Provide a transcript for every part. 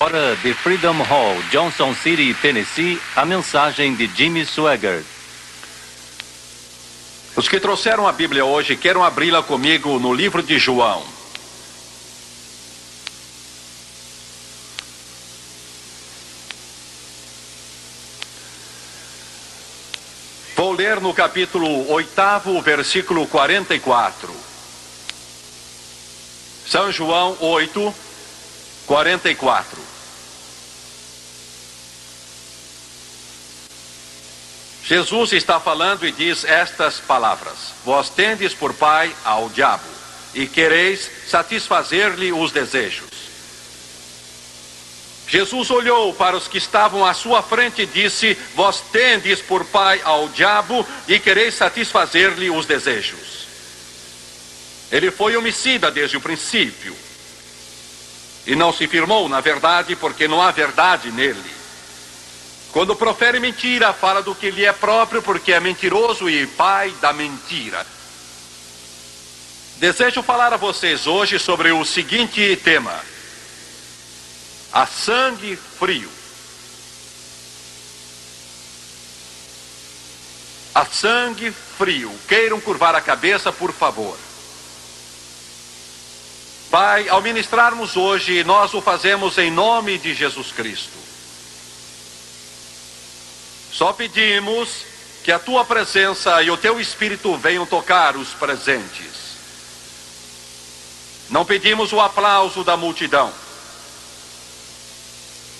Hora de Freedom Hall, Johnson City, Tennessee, a mensagem de Jimmy Swaggart. Os que trouxeram a Bíblia hoje, queiram abri-la comigo no livro de João. Vou ler no capítulo 8, versículo 44. São João 8, 44. Jesus está falando e diz estas palavras: Vós tendes por pai ao diabo, e quereis satisfazer-lhe os desejos. Jesus olhou para os que estavam à sua frente e disse: Vós tendes por pai ao diabo, e quereis satisfazer-lhe os desejos. Ele foi homicida desde o princípio, e não se firmou na verdade, porque não há verdade nele. Quando profere mentira, fala do que lhe é próprio, porque é mentiroso e pai da mentira. Desejo falar a vocês hoje sobre o seguinte tema: a sangue frio. A sangue frio. Queiram curvar a cabeça, por favor. Pai, ao ministrarmos hoje, nós o fazemos em nome de Jesus Cristo. Só pedimos que a tua presença e o teu Espírito venham tocar os presentes. Não pedimos o aplauso da multidão.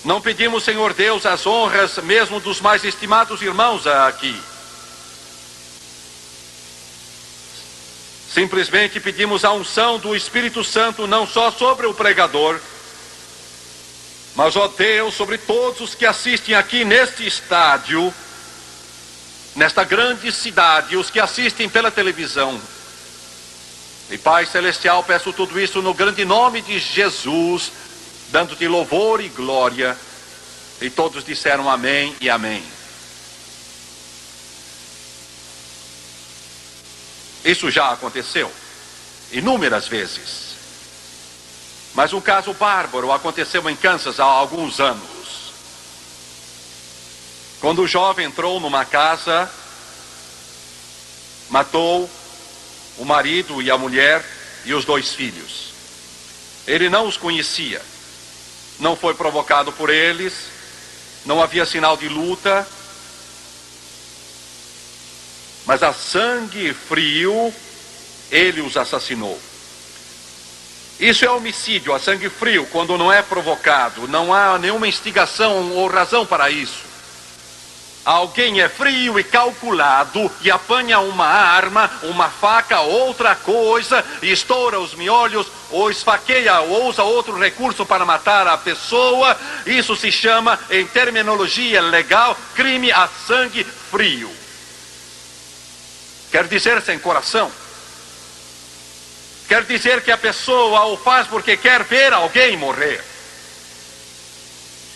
Não pedimos, Senhor Deus, as honras mesmo dos mais estimados irmãos aqui. Simplesmente pedimos a unção do Espírito Santo não só sobre o pregador, mas, ó Deus, sobre todos os que assistem aqui neste estádio, nesta grande cidade, os que assistem pela televisão. E Pai Celestial, peço tudo isso no grande nome de Jesus, dando-te louvor e glória. E todos disseram amém e amém. Isso já aconteceu inúmeras vezes. Mas um caso bárbaro aconteceu em Kansas há alguns anos. Quando o jovem entrou numa casa, matou o marido e a mulher e os 2 filhos. Ele não os conhecia. Não foi provocado por eles. Não havia sinal de luta. Mas a sangue frio, ele os assassinou. Isso é homicídio a sangue frio, quando não é provocado. Não há nenhuma instigação ou razão para isso. Alguém é frio e calculado e apanha uma arma, uma faca, outra coisa, e estoura os miolhos, ou esfaqueia, ou usa outro recurso para matar a pessoa. Isso se chama, em terminologia legal, crime a sangue frio. Quer dizer sem coração. Quer dizer que a pessoa o faz porque quer ver alguém morrer.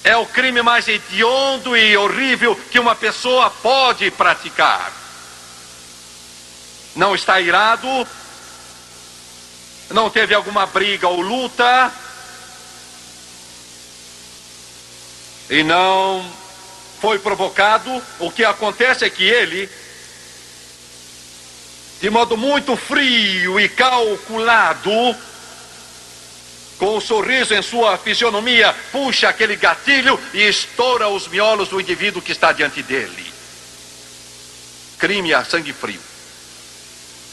É o crime mais hediondo e horrível que uma pessoa pode praticar. Não está irado, não teve alguma briga ou luta, e não foi provocado. O que acontece é que ele, de modo muito frio e calculado, com um sorriso em sua fisionomia, puxa aquele gatilho e estoura os miolos do indivíduo que está diante dele. Crime a sangue frio.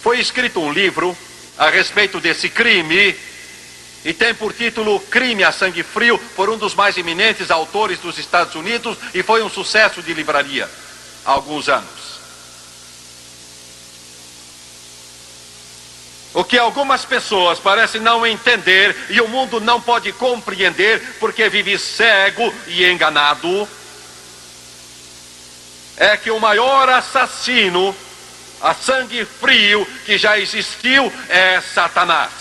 Foi escrito um livro a respeito desse crime e tem por título Crime a Sangue Frio, por um dos mais eminentes autores dos Estados Unidos, e foi um sucesso de livraria há alguns anos. O que algumas pessoas parecem não entender, e o mundo não pode compreender, porque vive cego e enganado, é que o maior assassino a sangue frio que já existiu é Satanás.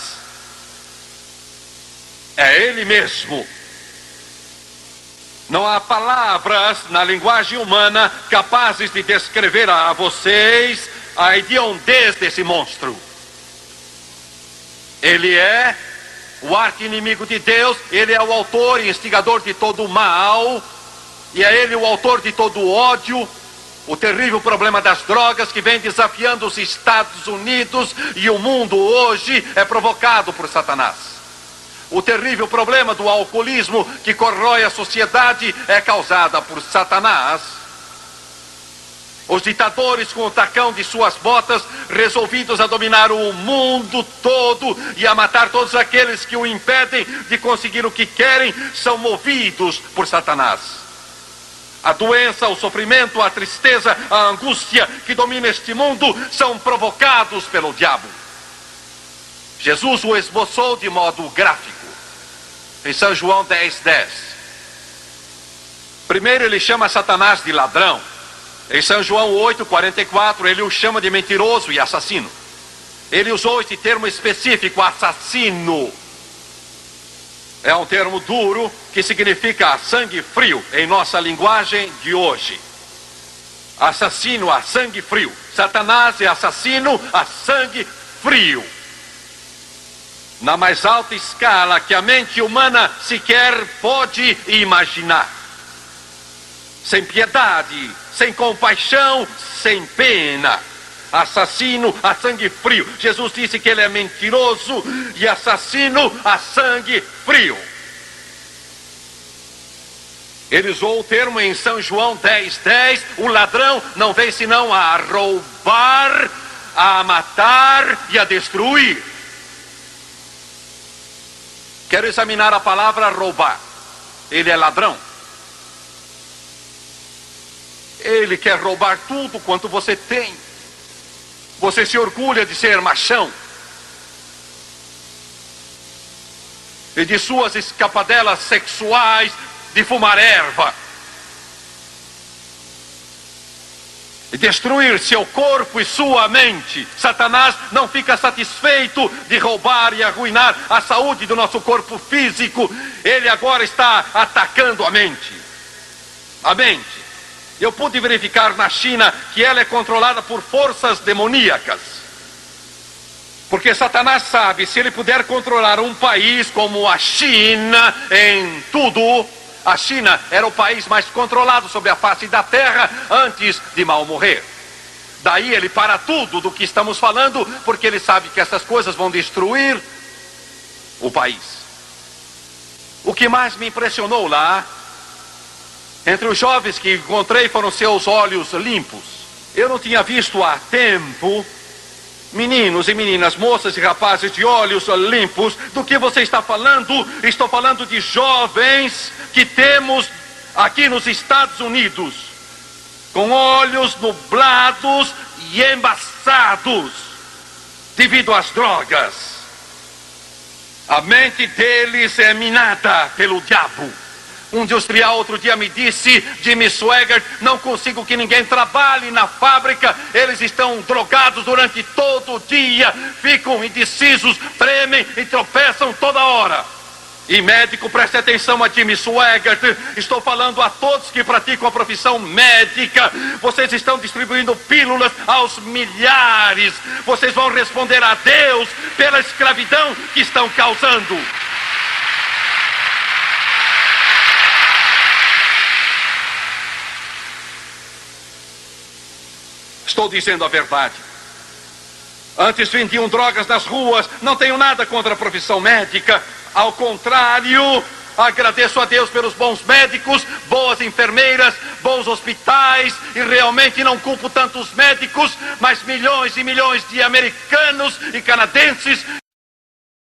É ele mesmo. Não há palavras na linguagem humana capazes de descrever a vocês a hediondez desse monstro. Ele é o arqui-inimigo de Deus, ele é o autor e instigador de todo o mal, e é ele o autor de todo o ódio. O terrível problema das drogas que vem desafiando os Estados Unidos e o mundo hoje é provocado por Satanás. O terrível problema do alcoolismo que corrói a sociedade é causada por Satanás. Os ditadores com o tacão de suas botas, resolvidos a dominar o mundo todo e a matar todos aqueles que o impedem de conseguir o que querem, são movidos por Satanás. A doença, o sofrimento, a tristeza, a angústia que domina este mundo são provocados pelo diabo. Jesus o esboçou de modo gráfico em São João 10:10. Primeiro ele chama Satanás de ladrão. Em São João 8:44 ele o chama de mentiroso e assassino. Ele usou esse termo específico, assassino. É um termo duro que significa sangue frio em nossa linguagem de hoje. Assassino a sangue frio. Satanás é assassino a sangue frio. Na mais alta escala que a mente humana sequer pode imaginar. Sem piedade, sem compaixão, sem pena. Assassino a sangue frio. Jesus disse que ele é mentiroso e assassino a sangue frio. Ele usou o termo em São João 10:10. O ladrão não vem senão a roubar, a matar e a destruir. Quero examinar a palavra roubar. Ele é ladrão. Ele quer roubar tudo quanto você tem. Você se orgulha de ser machão e de suas escapadelas sexuais, de fumar erva e destruir seu corpo e sua mente. Satanás não fica satisfeito de roubar e arruinar a saúde do nosso corpo físico. Ele agora está atacando a mente. A mente. Eu pude verificar na China que ela é controlada por forças demoníacas. Porque Satanás sabe, se ele puder controlar um país como a China em tudo, a China era o país mais controlado sobre a face da terra antes de mal morrer. Daí ele para tudo do que estamos falando, porque ele sabe que essas coisas vão destruir o país. O que mais me impressionou lá, entre os jovens que encontrei, foram seus olhos limpos. Eu não tinha visto há tempo meninos e meninas, moças e rapazes de olhos limpos. Do que você está falando? Estou falando de jovens que temos aqui nos Estados Unidos, com olhos nublados e embaçados devido às drogas. A mente deles é minada pelo diabo. Um industrial outro dia me disse: Jimmy Swaggart, não consigo que ninguém trabalhe na fábrica. Eles estão drogados durante todo o dia, ficam indecisos, tremem e tropeçam toda hora. E médico, preste atenção a Jimmy Swaggart, estou falando a todos que praticam a profissão médica. Vocês estão distribuindo pílulas aos milhares. Vocês vão responder a Deus pela escravidão que estão causando. Estou dizendo a verdade. Antes vendiam drogas nas ruas. Não tenho nada contra a profissão médica. Ao contrário, agradeço a Deus pelos bons médicos, boas enfermeiras, bons hospitais. E realmente não culpo tanto os médicos, mas milhões e milhões de americanos e canadenses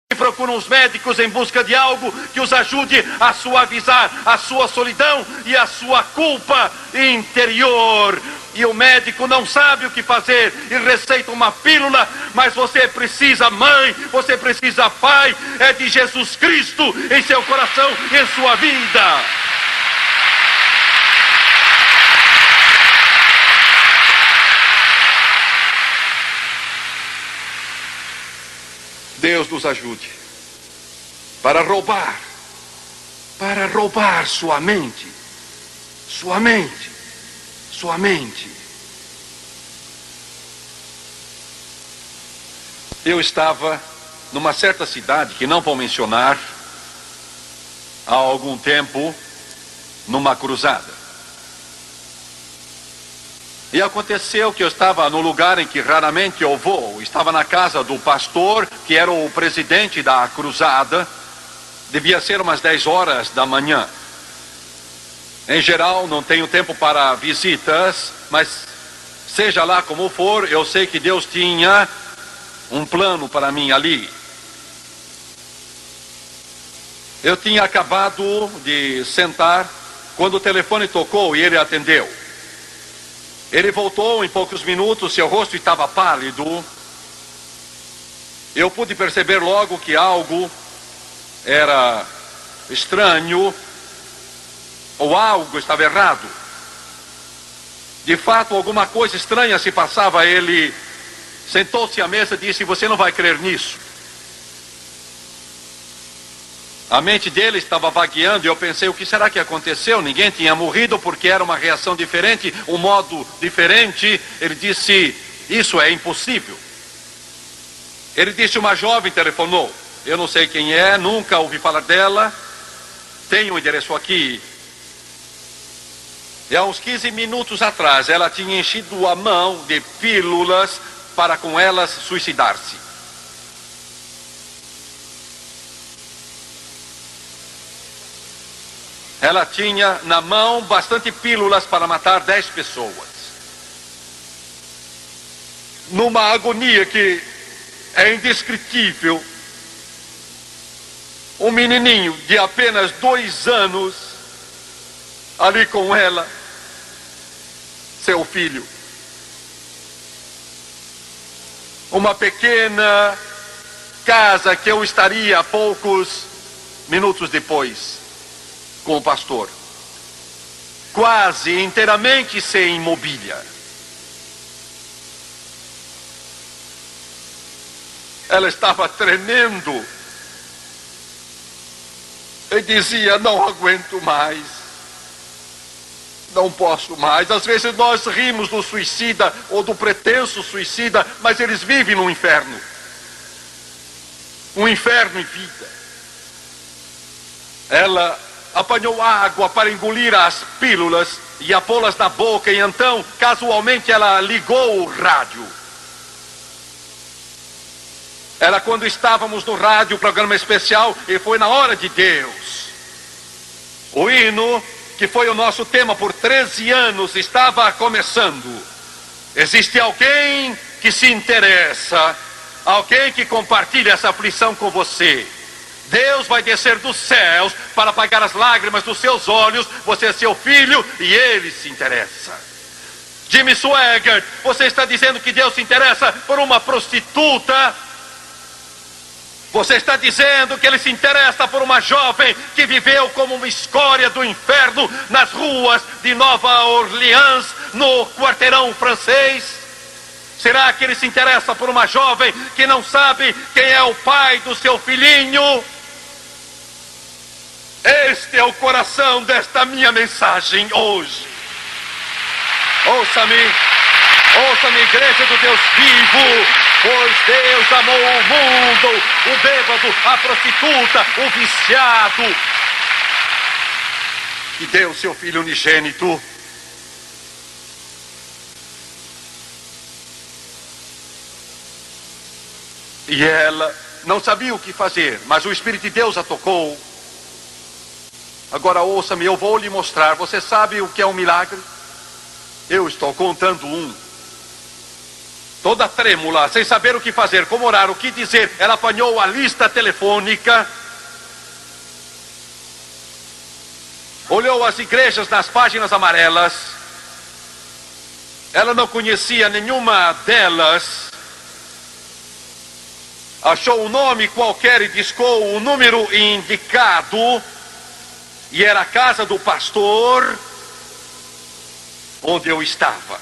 que procuram os médicos em busca de algo que os ajude a suavizar a sua solidão e a sua culpa interior. E o médico não sabe o que fazer e receita uma pílula, mas você precisa, mãe, você precisa, pai, é de Jesus Cristo em seu coração e em sua vida. Deus nos ajude para roubar sua mente, sua mente. Eu estava numa certa cidade, que não vou mencionar, há algum tempo, numa cruzada. E aconteceu que eu estava no lugar em que raramente eu vou. Estava na casa do pastor, que era o presidente da cruzada. Devia ser umas 10 horas da manhã. Em geral, não tenho tempo para visitas, mas seja lá como for, eu sei que Deus tinha um plano para mim ali. Eu tinha acabado de sentar quando o telefone tocou e ele atendeu. Ele voltou em poucos minutos, seu rosto estava pálido. Eu pude perceber logo que algo era estranho, ou algo estava errado. De fato, alguma coisa estranha se passava. Ele sentou-se à mesa e disse: "Você não vai crer nisso." A mente dele estava vagueando e eu pensei: o que será que aconteceu? Ninguém tinha morrido porque era uma reação diferente, um modo diferente. Ele disse: "Isso é impossível." Ele disse: "Uma jovem telefonou. Eu não sei quem é, nunca ouvi falar dela. Tenho um endereço aqui. E há uns 15 minutos atrás ela tinha enchido a mão de pílulas para com elas suicidar-se." Ela tinha na mão bastante pílulas para matar 10 pessoas. Numa agonia que é indescritível. Um menininho de apenas 2 anos ali com ela, seu filho. Uma pequena casa que eu estaria a poucos minutos depois com o pastor, quase inteiramente sem mobília. Ela estava tremendo e dizia: "Não aguento mais, não posso mais." Às vezes nós rimos do suicida ou do pretenso suicida, mas eles vivem no inferno, um inferno em vida. Ela apanhou água para engolir as pílulas e a pô-las na boca, e então, casualmente, ela ligou o rádio. Era quando estávamos no rádio, programa especial, e foi na hora de Deus. O hino, que foi o nosso tema por 13 anos, estava começando. Existe alguém que se interessa, alguém que compartilha essa aflição com você. Deus vai descer dos céus para apagar as lágrimas dos seus olhos. Você é seu filho e ele se interessa. Jimmy Swaggart, você está dizendo que Deus se interessa por uma prostituta? Você está dizendo que ele se interessa por uma jovem que viveu como uma escória do inferno nas ruas de Nova Orleans, no quarteirão francês? Será que ele se interessa por uma jovem que não sabe quem é o pai do seu filhinho? Este é o coração desta minha mensagem hoje. Ouça-me, igreja do Deus vivo, pois Deus amou o mundo, o bêbado, a prostituta, o viciado, e deu seu filho unigênito. E ela não sabia o que fazer, mas o Espírito de Deus a tocou. Agora ouça-me, eu vou lhe mostrar. Você sabe o que é um milagre? Eu estou contando um. Toda trêmula, sem saber o que fazer, como orar, o que dizer, ela apanhou a lista telefônica. Olhou as igrejas nas páginas amarelas. Ela não conhecia nenhuma delas. Achou um nome qualquer e discou o número indicado. E era a casa do pastor onde eu estava.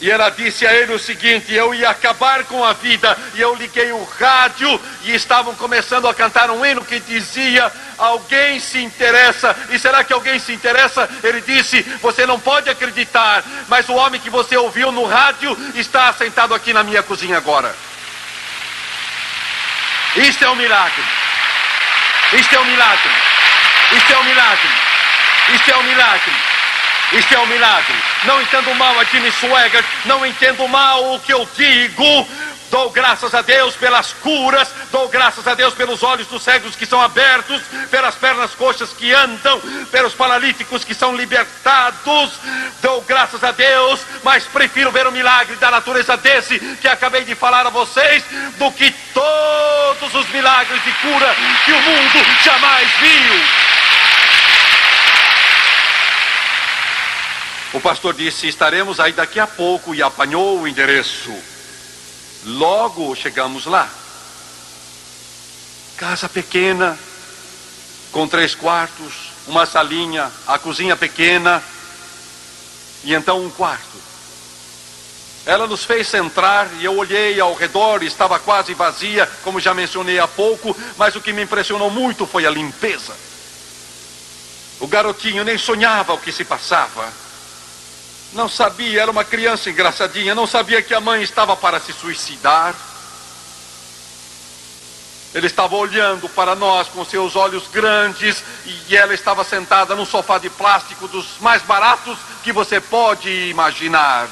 E ela disse a ele o seguinte: eu ia acabar com a vida. E eu liguei o rádio e estavam começando a cantar um hino que dizia: alguém se interessa. E será que alguém se interessa? Ele disse: você não pode acreditar, mas o homem que você ouviu no rádio está sentado aqui na minha cozinha agora. Isto é um milagre. Isto é um milagre. Isto é um milagre. Isto é um milagre. Isto é um milagre. Não entendo mal a Jimmy Swaggart. Não entendo mal o que eu digo. Dou graças a Deus pelas curas, dou graças a Deus pelos olhos dos cegos que são abertos, pelas pernas coxas que andam, pelos paralíticos que são libertados. Dou graças a Deus, mas prefiro ver o milagre da natureza desse que acabei de falar a vocês, do que todos os milagres de cura que o mundo jamais viu. O pastor disse: estaremos aí daqui a pouco, e apanhou o endereço. Logo chegamos lá. Casa pequena, com 3 quartos, uma salinha, a cozinha pequena, e então um quarto. Ela nos fez entrar e eu olhei ao redor, estava quase vazia, como já mencionei há pouco, mas o que me impressionou muito foi a limpeza. O garotinho nem sonhava o que se passava. Não sabia, era uma criança engraçadinha, não sabia que a mãe estava para se suicidar. Ele estava olhando para nós com seus olhos grandes e ela estava sentada num sofá de plástico dos mais baratos que você pode imaginar.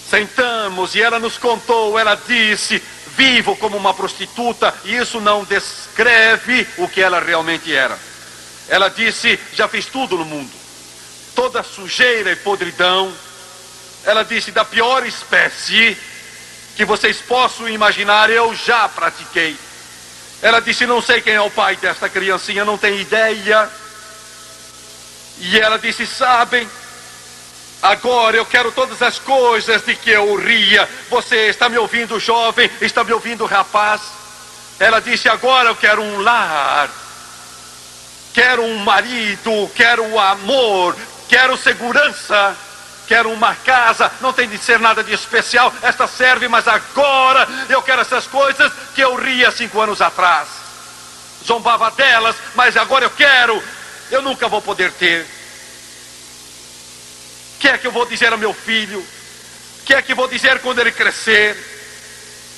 Sentamos e ela nos contou, ela disse: vivo como uma prostituta, e isso não descreve o que ela realmente era. Ela disse: já fiz tudo no mundo. Toda sujeira e podridão. Ela disse: da pior espécie que vocês possam imaginar, eu já pratiquei. Ela disse: não sei quem é o pai desta criancinha, não tenho ideia. E ela disse: sabem, agora eu quero todas as coisas de que eu ria. Você está me ouvindo, jovem? Está me ouvindo, rapaz? Ela disse: agora eu quero um lar. Quero um marido, quero amor, quero segurança, quero uma casa. Não tem de ser nada de especial, esta serve, mas agora eu quero essas coisas que eu ria 5 anos atrás. Zombava delas, mas agora eu quero. Eu nunca vou poder ter. O que é que eu vou dizer ao meu filho? O que é que vou dizer quando ele crescer?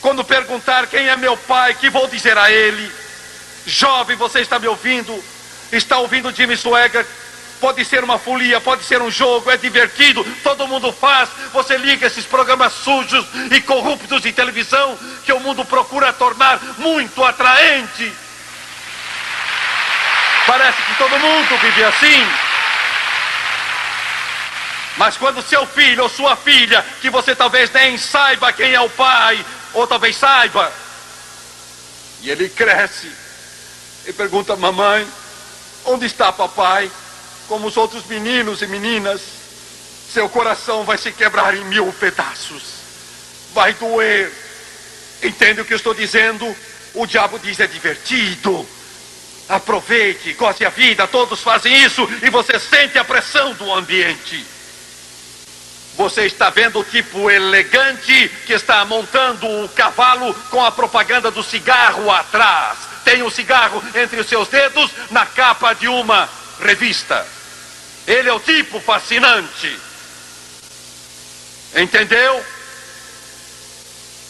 Quando perguntar quem é meu pai, que vou dizer a ele? Jovem, você está me ouvindo? Está ouvindo Jimmy Swaggart? Pode ser uma folia, pode ser um jogo, é divertido, todo mundo faz. Você liga esses programas sujos e corruptos de televisão que o mundo procura tornar muito atraente. Parece que todo mundo vive assim. Mas quando seu filho ou sua filha, que você talvez nem saiba quem é o pai, ou talvez saiba, e ele cresce e pergunta: mamãe, onde está papai? Como os outros meninos e meninas, seu coração vai se quebrar em 1000 pedaços. Vai doer. Entende o que eu estou dizendo? O diabo diz: é divertido. Aproveite, goste a vida, todos fazem isso, e você sente a pressão do ambiente. Você está vendo o tipo elegante que está montando o cavalo com a propaganda do cigarro atrás. Tem um cigarro entre os seus dedos na capa de uma revista. Ele é o tipo fascinante. Entendeu?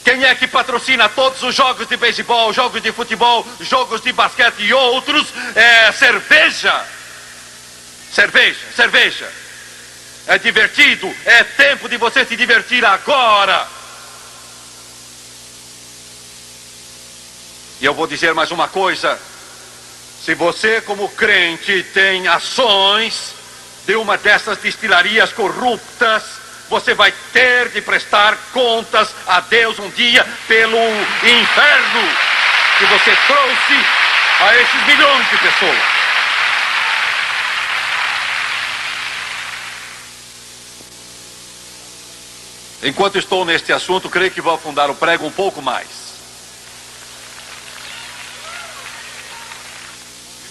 Quem é que patrocina todos os jogos de beisebol, jogos de futebol, jogos de basquete e outros? É cerveja. Cerveja, cerveja. É divertido, é tempo de você se divertir agora. E eu vou dizer mais uma coisa. Se você, como crente, tem ações de uma dessas destilarias corruptas, você vai ter de prestar contas a Deus um dia pelo inferno que você trouxe a esses milhões de pessoas. Enquanto estou neste assunto, creio que vou afundar o prego um pouco mais.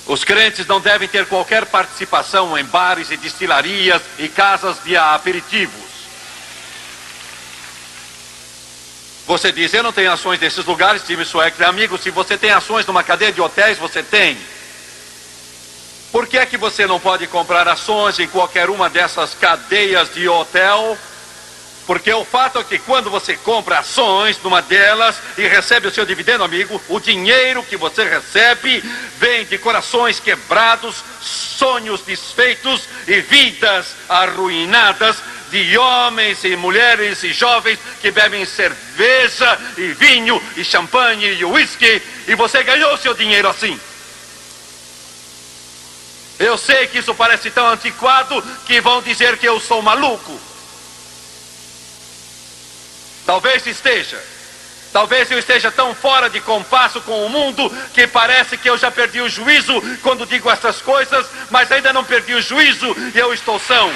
Os crentes não devem ter qualquer participação em bares e destilarias e casas de aperitivos. Você diz: eu não tenho ações nesses lugares, Jimmy Swaggart. Amigo, se você tem ações numa cadeia de hotéis, você tem. Por que é que você não pode comprar ações em qualquer uma dessas cadeias de hotel Porque o fato é que quando você compra ações numa delas e recebe o seu dividendo, amigo, o dinheiro que você recebe vem de corações quebrados, sonhos desfeitos e vidas arruinadas de homens e mulheres e jovens que bebem cerveja e vinho e champanhe e uísque, e você ganhou seu dinheiro assim. Eu sei que isso parece tão antiquado que vão dizer que eu sou maluco. Talvez eu esteja tão fora de compasso com o mundo que parece que eu já perdi o juízo quando digo essas coisas, mas ainda não perdi o juízo e eu estou são.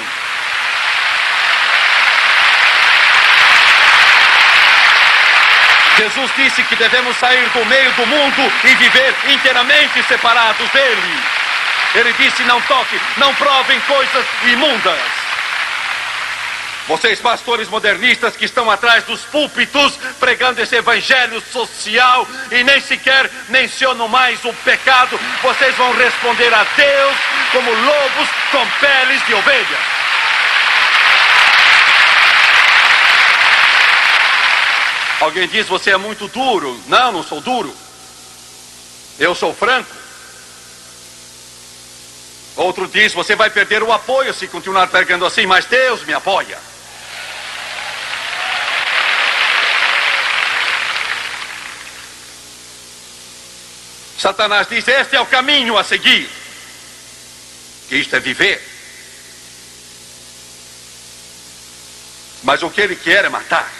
Jesus disse que devemos sair do meio do mundo e viver inteiramente separados dele. Ele disse: não toque, não provem coisas imundas. Vocês pastores modernistas que estão atrás dos púlpitos pregando esse evangelho social e nem sequer mencionam mais o pecado, vocês vão responder a Deus como lobos com peles de ovelha. Alguém diz: você é muito duro. Não, não sou duro. Eu sou franco. Outro diz: você vai perder o apoio se continuar pregando assim, mas Deus me apoia. Satanás diz: este é o caminho a seguir. Isto é viver. Mas o que ele quer é matar.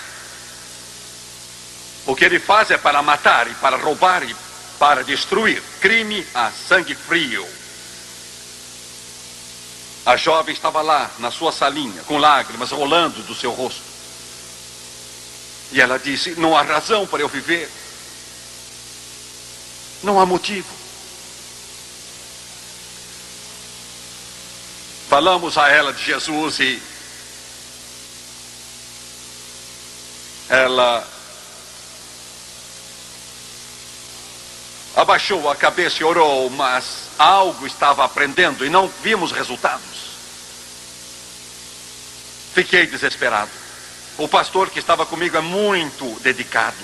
O que ele faz é para matar e para roubar e para destruir. Crime a sangue frio. A jovem estava lá na sua salinha, com lágrimas rolando do seu rosto. E ela disse: não há razão para eu viver. Não há motivo. Falamos a ela de Jesus e ela abaixou a cabeça e orou, mas algo estava aprendendo e não vimos resultados. Fiquei desesperado. O pastor que estava comigo é muito dedicado.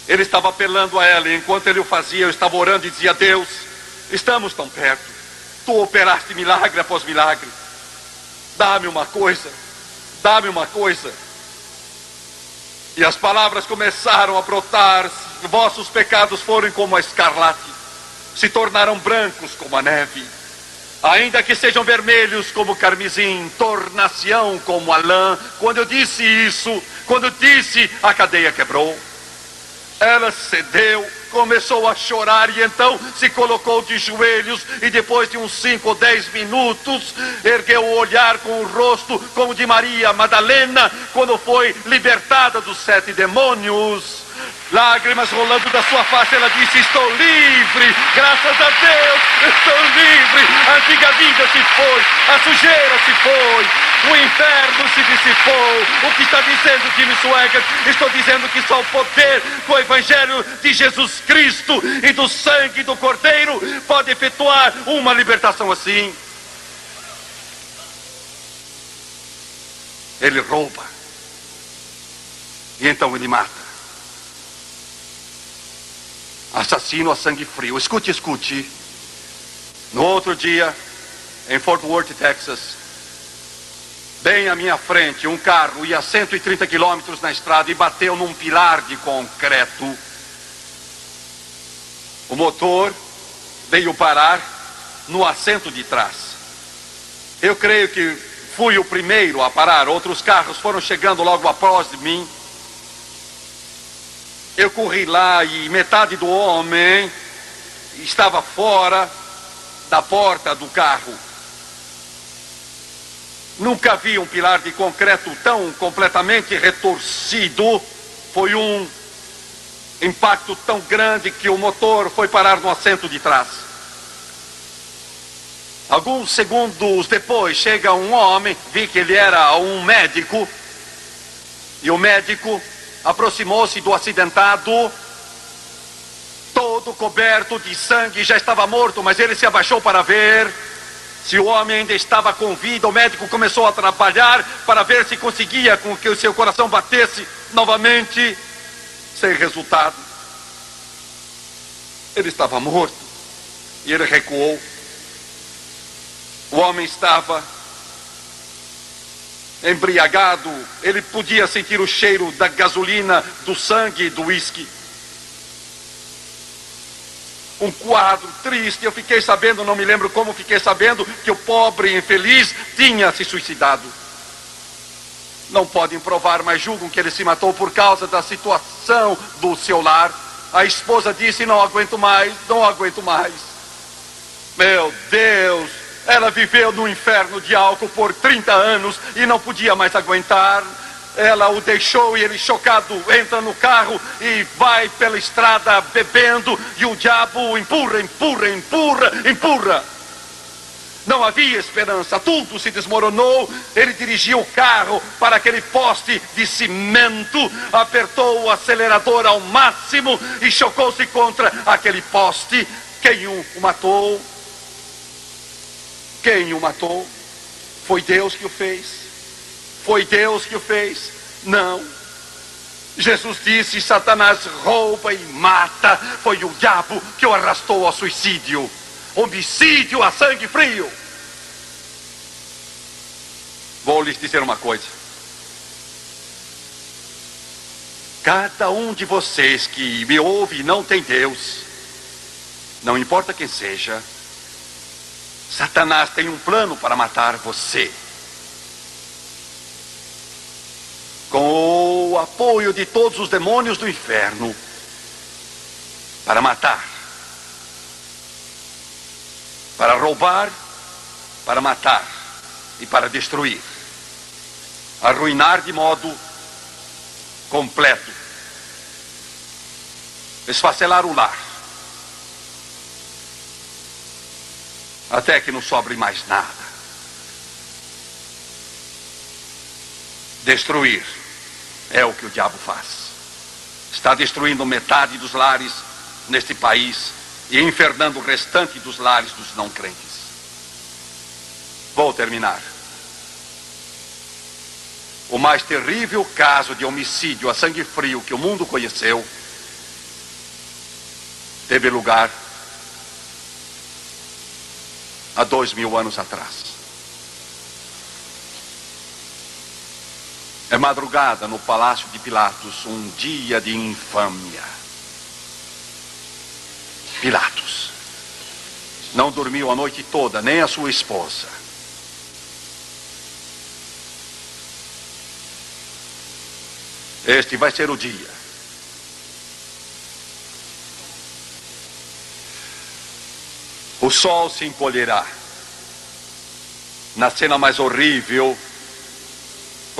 Ele estava apelando a ela, e enquanto ele o fazia, eu estava orando e dizia: Deus, estamos tão perto. Tu operaste milagre após milagre. Dá-me uma coisa. Dá-me uma coisa. E as palavras começaram a brotar. Vossos pecados foram como a escarlate, se tornaram brancos como a neve. Ainda que sejam vermelhos como o carmesim, tornar-se-ão como a lã. Quando eu disse isso, quando eu disse, a cadeia quebrou. Ela cedeu, começou a chorar e então se colocou de joelhos e depois de uns 5 ou 10 minutos ergueu o olhar com o rosto como de Maria Madalena quando foi libertada dos 7 demônios. Lágrimas rolando da sua face, ela disse: estou livre, graças a Deus, estou livre. A antiga vida se foi, a sujeira se foi, o inferno se dissipou. O que está dizendo Jimmy Swaggart? Estou dizendo que só o poder do Evangelho de Jesus Cristo e do sangue do Cordeiro pode efetuar uma libertação assim. Ele rouba e então ele mata. Assassino a sangue frio. Escute, escute. No outro dia, em Fort Worth, Texas, bem à minha frente, um carro ia a 130 quilômetros na estrada e bateu num pilar de concreto. O motor veio parar no assento de trás. Eu creio que fui o primeiro a parar. Outros carros foram chegando logo após de mim. Eu corri lá e metade do homem estava fora da porta do carro. Nunca vi um pilar de concreto tão completamente retorcido. Foi um impacto tão grande que o motor foi parar no assento de trás. Alguns segundos depois chega um homem, vi que ele era um médico, e o médico aproximou-se do acidentado, todo coberto de sangue, já estava morto, mas ele se abaixou para ver. Se o homem ainda estava com vida, o médico começou a trabalhar para ver se conseguia com que o seu coração batesse novamente, sem resultado. Ele estava morto e ele recuou. O homem estava embriagado, ele podia sentir o cheiro da gasolina, do sangue e do uísque. Um quadro triste. Eu fiquei sabendo, não me lembro como fiquei sabendo, que o pobre infeliz tinha se suicidado. Não podem provar, mas julgam que ele se matou por causa da situação do seu lar. A esposa disse: não aguento mais, não aguento mais. Meu Deus, ela viveu no inferno de álcool por 30 anos e não podia mais aguentar. Ela o deixou e ele, chocado, entra no carro e vai pela estrada bebendo, e o diabo empurra, empurra, empurra, empurra. Não havia esperança, tudo se desmoronou. Ele dirigiu o carro para aquele poste de cimento, apertou o acelerador ao máximo e chocou-se contra aquele poste. Quem o matou? Quem o matou? Foi Deus que o fez. Foi Deus que o fez? Não. Jesus disse: Satanás rouba e mata. Foi o diabo que o arrastou ao suicídio. Homicídio a sangue frio. Vou lhes dizer uma coisa. Cada um de vocês que me ouve e não tem Deus, não importa quem seja, Satanás tem um plano para matar você. Com o apoio de todos os demônios do inferno, para matar, para roubar, para matar e para destruir, arruinar de modo completo, esfacelar o lar, até que não sobre mais nada, destruir. É o que o diabo faz. Está destruindo metade dos lares neste país e infernando o restante dos lares dos não crentes. Vou terminar. O mais terrível caso de homicídio a sangue frio que o mundo conheceu teve lugar há 2000 anos atrás. É madrugada no palácio de Pilatos, um dia de infâmia. Pilatos não dormiu a noite toda, nem a sua esposa. Este vai ser o dia. O sol se encolherá. Na cena mais horrível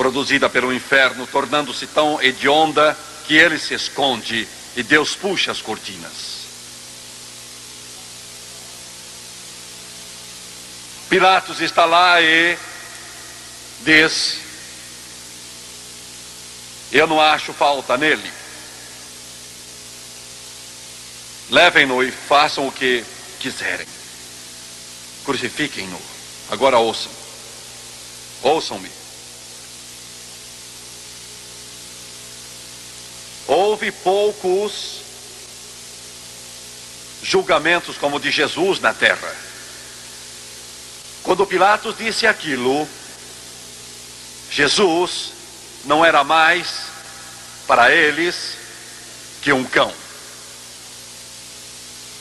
produzida pelo inferno, tornando-se tão hedionda que ele se esconde e Deus puxa as cortinas. Pilatos está lá e diz: eu não acho falta nele. Levem-no e façam o que quiserem. Crucifiquem-no. Agora ouçam. Ouçam-me. Houve poucos julgamentos como o de Jesus na terra. Quando Pilatos disse aquilo, Jesus não era mais para eles que um cão.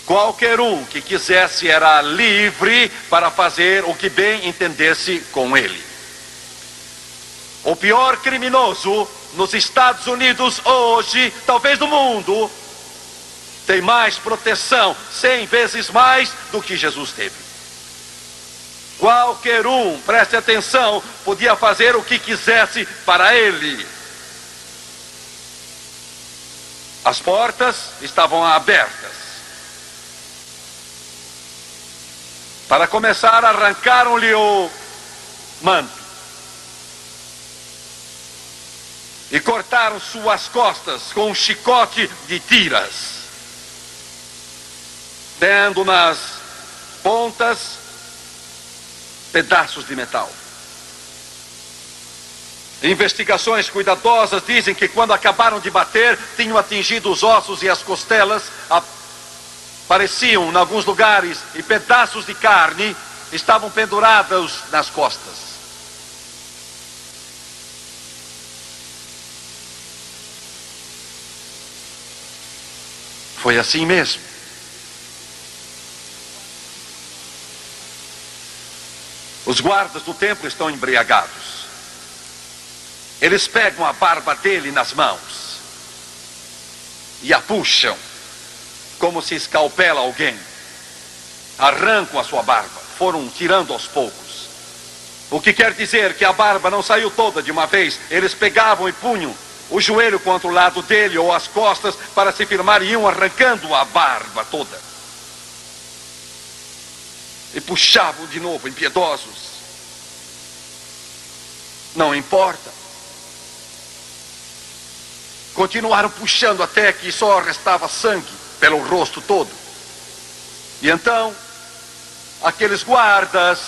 Qualquer um que quisesse era livre para fazer o que bem entendesse com ele. O pior criminoso nos Estados Unidos hoje, talvez do mundo, tem mais proteção, 100 vezes mais do que Jesus teve. Qualquer um, preste atenção, podia fazer o que quisesse para ele. As portas estavam abertas. Para começar, arrancaram-lhe o manto e cortaram suas costas com um chicote de tiras, tendo nas pontas pedaços de metal. Investigações cuidadosas dizem que quando acabaram de bater, tinham atingido os ossos e as costelas, apareciam em alguns lugares e pedaços de carne estavam pendurados nas costas. Foi assim mesmo. Os guardas do templo estão embriagados. Eles pegam a barba dele nas mãos e a puxam, como se escalpela alguém. Arrancam a sua barba, foram tirando aos poucos. O que quer dizer que a barba não saiu toda de uma vez. Eles pegavam e punham o joelho contra o lado dele ou as costas para se firmar e iam arrancando a barba toda. E puxavam de novo, impiedosos. Não importa. Continuaram puxando até que só restava sangue pelo rosto todo. E então, aqueles guardas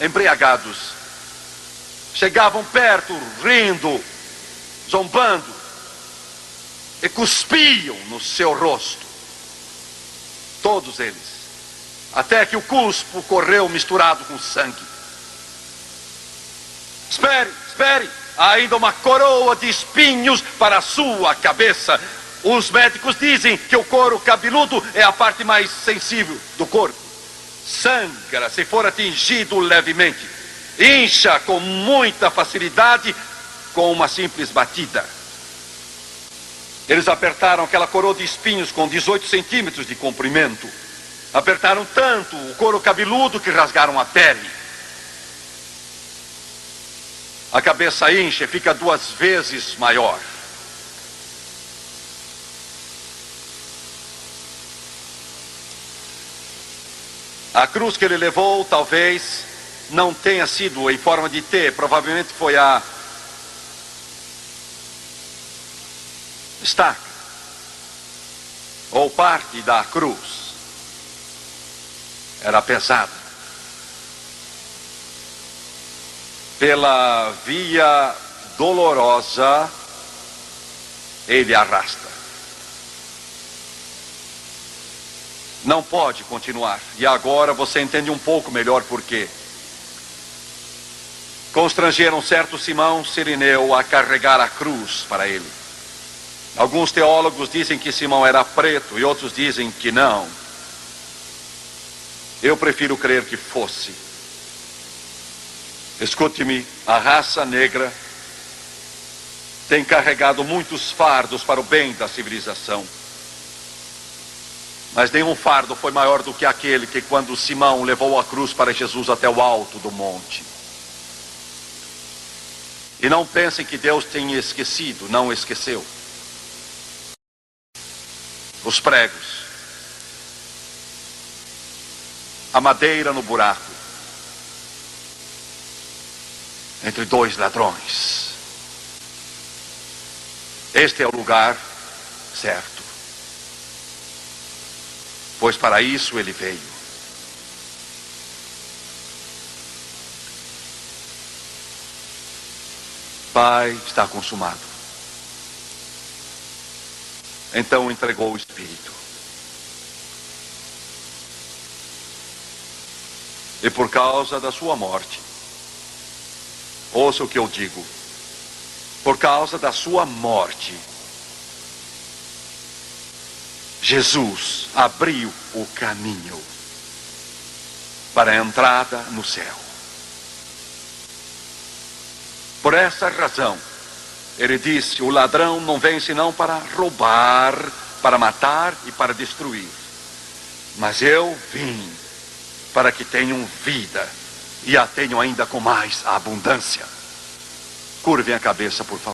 embriagados chegavam perto, rindo, zombando, e cuspiam no seu rosto. Todos eles. Até que o cuspo correu misturado com sangue. Espere, espere. Há ainda uma coroa de espinhos para a sua cabeça. Os médicos dizem que o couro cabeludo é a parte mais sensível do corpo. Sangra se for atingido levemente. Incha com muita facilidade com uma simples batida. Eles apertaram aquela coroa de espinhos com 18 centímetros de comprimento. Apertaram tanto o couro cabeludo que rasgaram a pele. A cabeça incha e fica 2 vezes maior. A cruz que ele levou talvez não tenha sido em forma de T, provavelmente foi a estaca ou parte da cruz. Era pesada. Pela via dolorosa, ele arrasta. Não pode continuar. E agora você entende um pouco melhor por quê. Constrangeram certo Simão Cirineu a carregar a cruz para ele. Alguns teólogos dizem que Simão era preto e outros dizem que não. Eu prefiro crer que fosse. Escute-me, a raça negra tem carregado muitos fardos para o bem da civilização. Mas nenhum fardo foi maior do que aquele que quando Simão levou a cruz para Jesus até o alto do monte. E não pensem que Deus tenha esquecido, não esqueceu. Os pregos, a madeira no buraco, entre 2 ladrões. Este é o lugar certo, pois para isso ele veio. Pai, está consumado. Então entregou o Espírito. E por causa da sua morte, ouça o que eu digo, por causa da sua morte, Jesus abriu o caminho para a entrada no céu. Por essa razão, ele disse: o ladrão não vem senão para roubar, para matar e para destruir. Mas eu vim para que tenham vida e a tenham ainda com mais abundância. Curvem a cabeça, por favor.